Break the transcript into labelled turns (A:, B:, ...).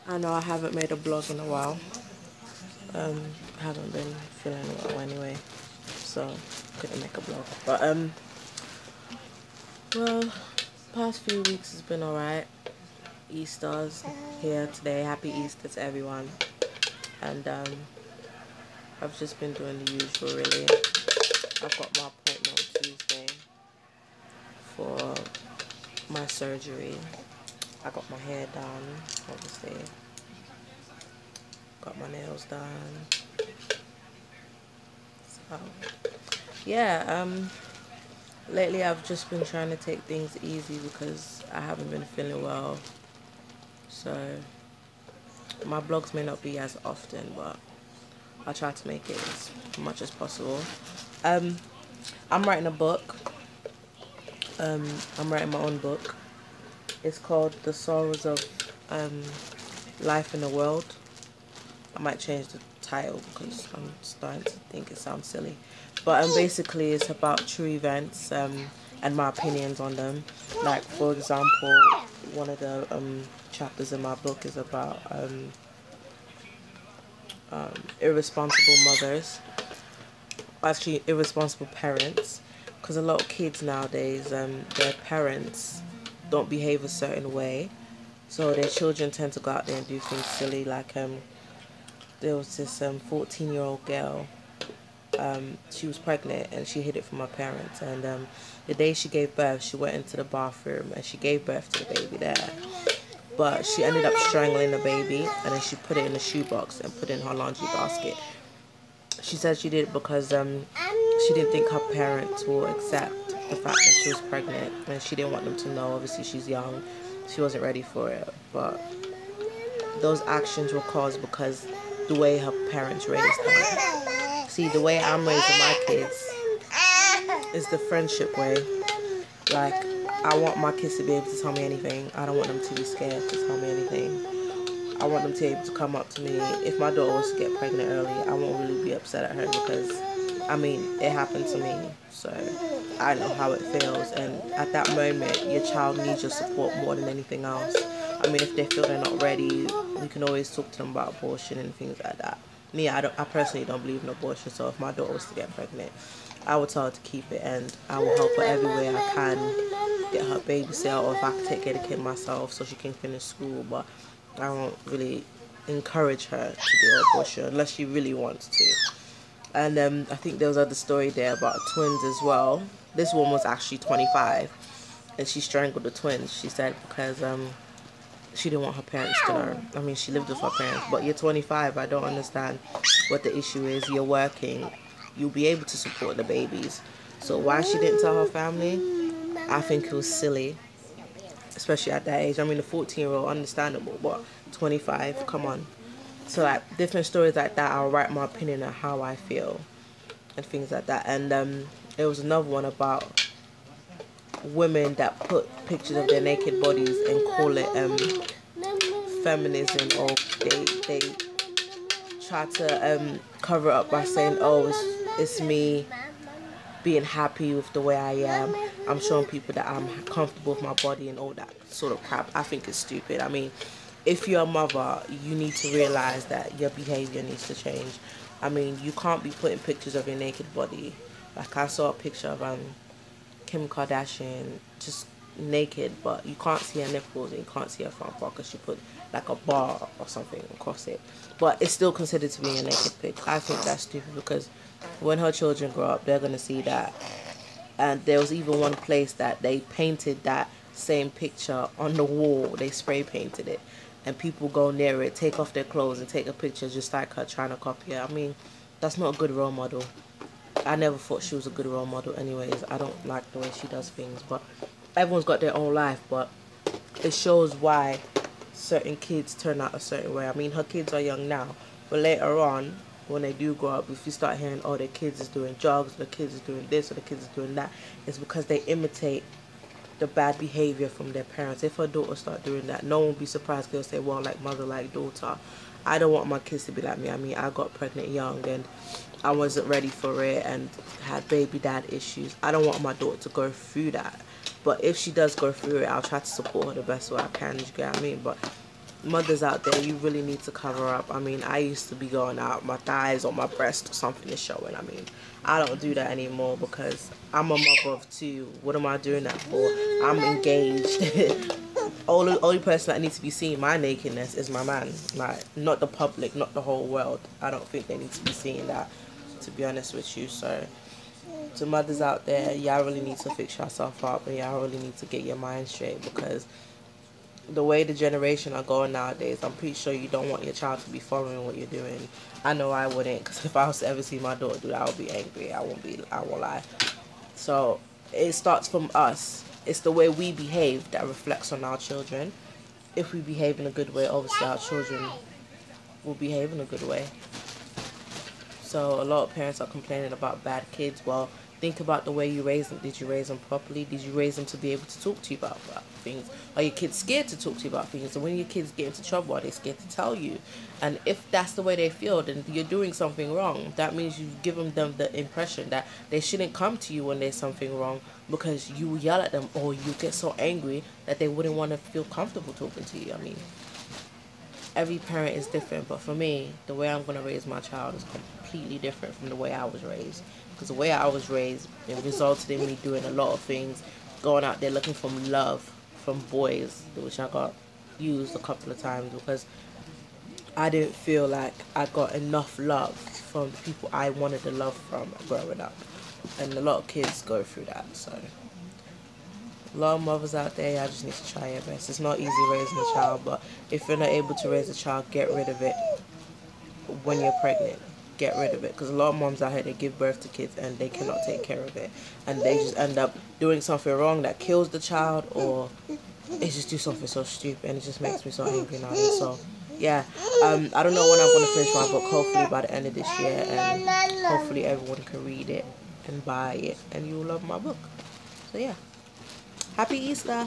A: I know I haven't made a blog in a while. I haven't been feeling well anyway, so couldn't make a blog. But well, past few weeks has been alright. Easter's here today. Happy Easter to everyone. And I've just been doing the usual really. I've got my appointment on Tuesday for my surgery. I got my hair done, obviously. Got my nails done. So yeah, lately I've just been trying to take things easy because I haven't been feeling well. So my blogs may not be as often, but I'll try to make it as much as possible. I'm writing a book. I'm writing my own book. It's called The Sorrows of Life in the World. I might change the title because I'm starting to think it sounds silly. But basically it's about true events and my opinions on them. Like, for example, one of the chapters in my book is about irresponsible mothers. Actually, irresponsible parents. Because a lot of kids nowadays, their parents don't behave a certain way. So their children tend to go out there and do things silly. Like, there was this 14-year-old girl. She was pregnant and she hid it from her parents. And the day she gave birth, she went into the bathroom and she gave birth to the baby there. But she ended up strangling the baby and then she put it in a shoebox and put it in her laundry basket. She said she did it because she didn't think her parents will accept the fact that she was pregnant, and she didn't want them to know. Obviously she's young, she wasn't ready for it, but those actions were caused because the way her parents raised her. See, the way I'm raising my kids is the friendship way. Like, I want my kids to be able to tell me anything. I don't want them to be scared to tell me anything. I want them to be able to come up to me. If my daughter was to get pregnant early, I won't really be upset at her because, I mean, it happened to me. So I know how it feels. And at that moment, your child needs your support more than anything else. I mean, if they feel they're not ready, we can always talk to them about abortion and things like that. Me, I personally don't believe in abortion. So if my daughter was to get pregnant, I would tell her to keep it, and I will help her every way I can. Get her babysitter, or if I can take care of the kid myself so she can finish school. But I won't really encourage her to do an abortion unless she really wants to. And I think there was another story there about twins as well. This one was actually 25 and she strangled the twins, she said, because she didn't want her parents to know. I mean, she lived with her parents, but you're 25. I don't understand what the issue is. You're working, you'll be able to support the babies. So why she didn't tell her family, I think it was silly, especially at that age. I mean, the 14-year-old, understandable, but 25, come on. So, like, different stories like that, I'll write my opinion on how I feel and things like that. And there was another one about women that put pictures of their naked bodies and call it feminism, or they try to cover it up by saying, oh, it's me being happy with the way I am. I'm showing people that I'm comfortable with my body and all that sort of crap. I think it's stupid. I mean, if you're a mother, you need to realize that your behavior needs to change. I mean, you can't be putting pictures of your naked body. Like, I saw a picture of Kim Kardashian just naked, but you can't see her nipples and you can't see her front part because she put like a bar or something across it. But it's still considered to be a naked pic. I think that's stupid because when her children grow up, they're going to see that. And there was even one place that they painted that same picture on the wall. They spray painted it. And people go near it, take off their clothes and take a picture just like her, trying to copy her. I mean, that's not a good role model. I never thought she was a good role model anyways. I don't like the way she does things. But everyone's got their own life. But it shows why certain kids turn out a certain way. I mean, her kids are young now. But later on, when they do grow up, if you start hearing, oh, their kids is doing drugs, or the kids is doing this, or the kids is doing that, it's because they imitate the bad behavior from their parents. If her daughter start doing that, no one will be surprised. They'll say, well, like mother, like daughter. I don't want my kids to be like me. I mean, I got pregnant young and I wasn't ready for it and had baby dad issues. I don't want my daughter to go through that. But if she does go through it, I'll try to support her the best way I can. You get what I mean? But mothers out there, you really need to cover up. I mean, I used to be going out, my thighs or my breast or something is showing. I mean, I don't do that anymore because I'm a mother of 2. What am I doing that for? I'm engaged. Only person that needs to be seeing my nakedness is my man. Like, not the public, not the whole world. I don't think they need to be seeing that, to be honest with you. So, to mothers out there, y'all really need to fix yourself up, and y'all really need to get your mind straight, because the way the generation are going nowadays, I'm pretty sure you don't want your child to be following what you're doing. I know I wouldn't, because if I was to ever see my daughter do that, I would be angry. I won't lie. So it starts from us. It's the way we behave that reflects on our children. If we behave in a good way, obviously our children will behave in a good way. So a lot of parents are complaining about bad kids. Well, think about the way you raise them. Did you raise them properly? Did you raise them to be able to talk to you about things? Are your kids scared to talk to you about things? And when your kids get into trouble, are they scared to tell you? And if that's the way they feel, then you're doing something wrong. That means you've given them the impression that they shouldn't come to you when there's something wrong, because you yell at them or you get so angry that they wouldn't want to feel comfortable talking to you. I mean, every parent is different, but for me, the way I'm going to raise my child is completely different from the way I was raised. Because the way I was raised, it resulted in me doing a lot of things, going out there looking for love from boys, which I got used a couple of times because I didn't feel like I got enough love from the people I wanted the love from growing up. And a lot of kids go through that, so a lot of mothers out there, I just need to try your best. It's not easy raising a child, but if you're not able to raise a child, get rid of it when you're pregnant. Get rid of it, because a lot of moms out here, they give birth to kids and they cannot take care of it, and they just end up doing something wrong that kills the child, or they just do something so stupid, and it just makes me so angry now. So yeah, I don't know when I'm going to finish my book. Hopefully by the end of this year, and hopefully everyone can read it and buy it, and you will love my book. So yeah, happy Easter.